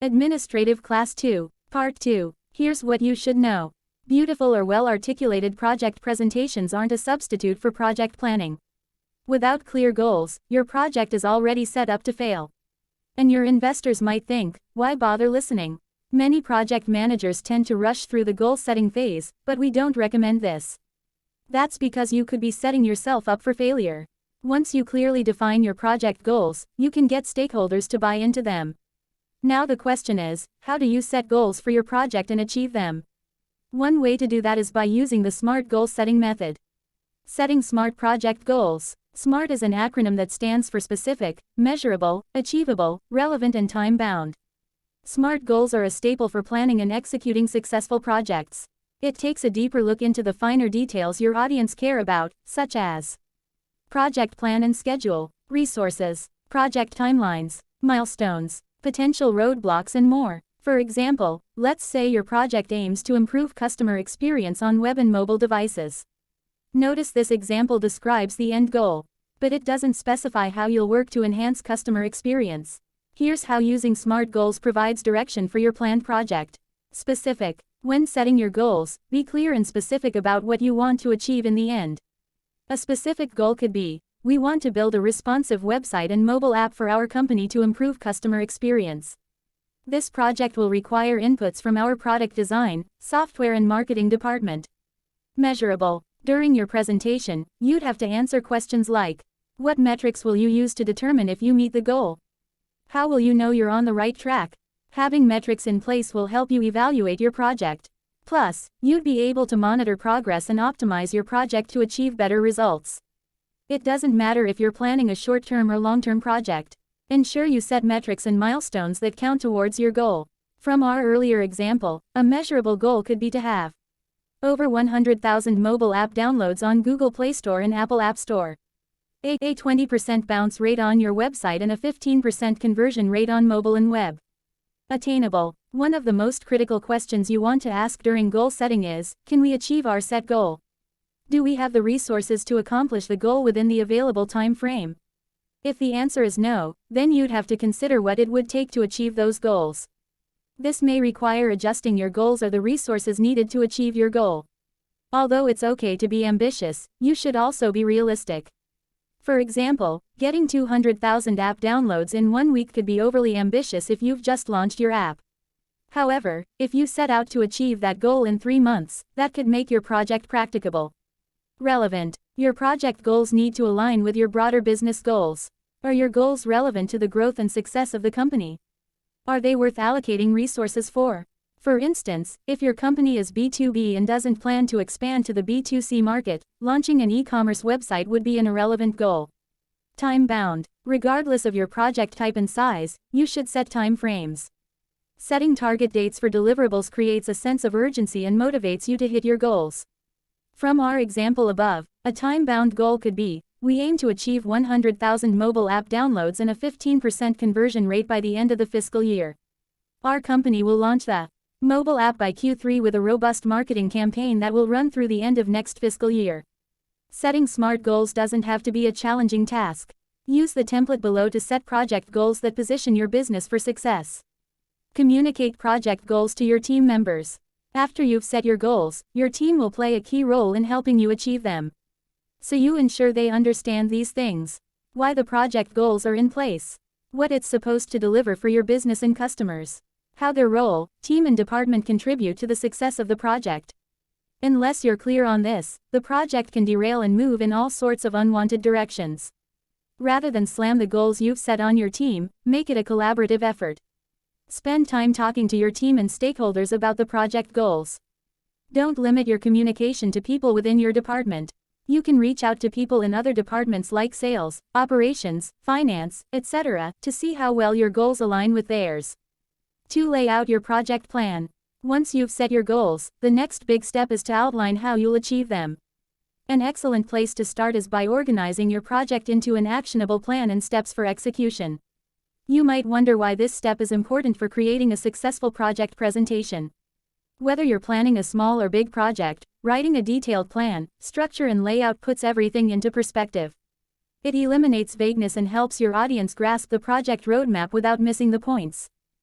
Administrative Class 2, Part 2. Here's what you should know. Beautiful or well-articulated project presentations aren't a substitute for project planning. Without clear goals, your project is already set up to fail. And your investors might think, why bother listening? Many project managers tend to rush through the goal-setting phase, but we don't recommend this. That's because you could be setting yourself up for failure. Once you clearly define your project goals, you can get stakeholders to buy into them. Now the question is, how do you set goals for your project and achieve them? One way to do that is by using the SMART goal setting method. Setting SMART project goals. SMART is an acronym that stands for specific, measurable, achievable, relevant and time-bound. SMART goals are a staple for planning and executing successful projects. It takes a deeper look into the finer details your audience care about, such as project plan and schedule, resources, project timelines, milestones, potential roadblocks and more. For example, let's say your project aims to improve customer experience on web and mobile devices. Notice this example describes the end goal, but it doesn't specify how you'll work to enhance customer experience. Here's how using SMART goals provides direction for your planned project. Specific. When setting your goals, be clear and specific about what you want to achieve in the end. A specific goal could be, we want to build a responsive website and mobile app for our company to improve customer experience. This project will require inputs from our product design, software and marketing department. Measurable. During your presentation, you'd have to answer questions like, what metrics will you use to determine if you meet the goal? How will you know you're on the right track? Having metrics in place will help you evaluate your project. Plus, you'd be able to monitor progress and optimize your project to achieve better results. It doesn't matter if you're planning a short-term or long-term project. Ensure you set metrics and milestones that count towards your goal. From our earlier example, a measurable goal could be to have over 100,000 mobile app downloads on Google Play Store and Apple App Store. A 20% bounce rate on your website and a 15% conversion rate on mobile and web. Attainable. One of the most critical questions you want to ask during goal setting is, can we achieve our set goal? Do we have the resources to accomplish the goal within the available time frame? If the answer is no, then you'd have to consider what it would take to achieve those goals. This may require adjusting your goals or the resources needed to achieve your goal. Although it's okay to be ambitious, you should also be realistic. For example, getting 200,000 app downloads in 1 week could be overly ambitious if you've just launched your app. However, if you set out to achieve that goal in 3 months, that could make your project practicable. Relevant. Your project goals need to align with your broader business goals. Are your goals relevant to the growth and success of the company? Are they worth allocating resources for? For instance, if your company is B2B and doesn't plan to expand to the B2C market, launching an e-commerce website would be an irrelevant goal. Time-bound. Regardless of your project type and size, you should set time frames. Setting target dates for deliverables creates a sense of urgency and motivates you to hit your goals. From our example above, a time-bound goal could be, we aim to achieve 100,000 mobile app downloads and a 15% conversion rate by the end of the fiscal year. Our company will launch the mobile app by Q3 with a robust marketing campaign that will run through the end of next fiscal year. Setting SMART goals doesn't have to be a challenging task. Use the template below to set project goals that position your business for success. Communicate project goals to your team members. After you've set your goals, your team will play a key role in helping you achieve them. So you ensure they understand these things. Why the project goals are in place. What it's supposed to deliver for your business and customers. How their role, team and department contribute to the success of the project. Unless you're clear on this, the project can derail and move in all sorts of unwanted directions. Rather than slam the goals you've set on your team, make it a collaborative effort. Spend time talking to your team and stakeholders about the project goals. Don't limit your communication to people within your department. You can reach out to people in other departments like sales, operations, finance, etc., to see how well your goals align with theirs. 2. Lay out your project plan. Once you've set your goals, the next big step is to outline how you'll achieve them. An excellent place to start is by organizing your project into an actionable plan and steps for execution. You might wonder why this step is important for creating a successful project presentation. Whether you're planning a small or big project, writing a detailed plan, structure and layout puts everything into perspective. It eliminates vagueness and helps your audience grasp the project roadmap without missing the points.